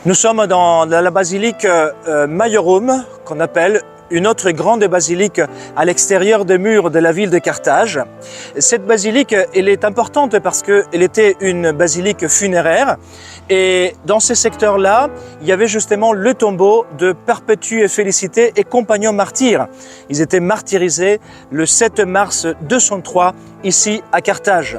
Nous sommes dans la basilique Maiorum, qu'on appelle une autre grande basilique à l'extérieur des murs de la ville de Carthage. Cette basilique, elle est importante parce qu'elle était une basilique funéraire et dans ces secteurs-là, il y avait justement le tombeau de Perpétue et Félicité et compagnons martyrs. Ils étaient martyrisés le 7 mars 203 ici à Carthage.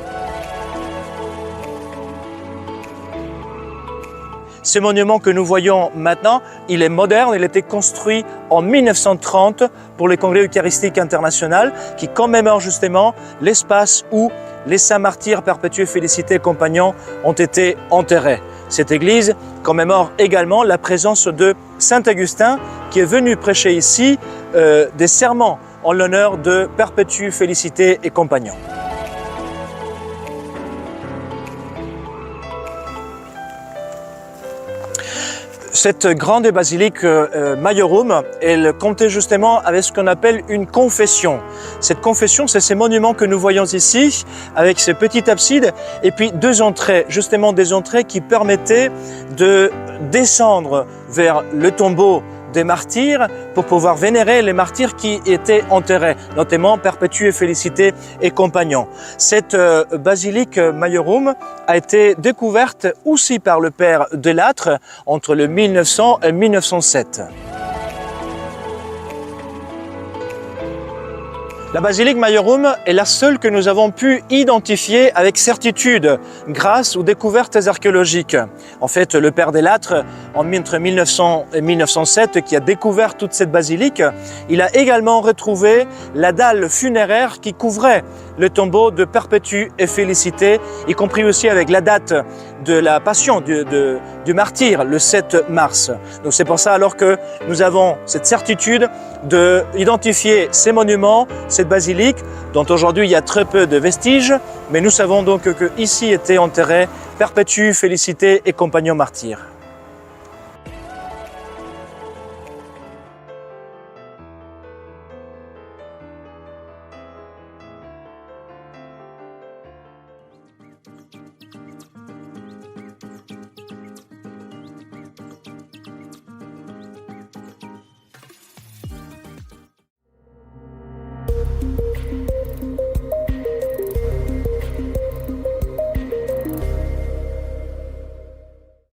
Ce monument que nous voyons maintenant, il est moderne, il a été construit en 1930 pour le Congrès Eucharistique International qui commémore justement l'espace où les saints martyrs Perpétue, Félicité et compagnons ont été enterrés. Cette église commémore également la présence de Saint Augustin qui est venu prêcher ici des sermons en l'honneur de Perpétue, Félicité et compagnons. Cette grande basilique Maiorum, elle comptait justement avec ce qu'on appelle une confession. Cette confession, c'est ces monuments que nous voyons ici, avec ces petites absides, et puis deux entrées, justement des entrées qui permettaient de descendre vers le tombeau des martyrs pour pouvoir vénérer les martyrs qui étaient enterrés, notamment Perpétue et Félicité et compagnons. Cette basilique Maiorum a été découverte aussi par le père Delattre entre le 1900 et 1907. La basilique Maiorum est la seule que nous avons pu identifier avec certitude grâce aux découvertes archéologiques. En fait, le père Delattre, entre 1900 et 1907, qui a découvert toute cette basilique, il a également retrouvé la dalle funéraire qui couvrait le tombeau de Perpétue et Félicité, y compris aussi avec la date de la passion du martyr, le 7 mars. Donc c'est pour ça alors que nous avons cette certitude d'identifier ces monuments, cette basilique, dont aujourd'hui il y a très peu de vestiges, mais nous savons donc qu'ici étaient enterrés Perpétue, Félicité et compagnons martyrs.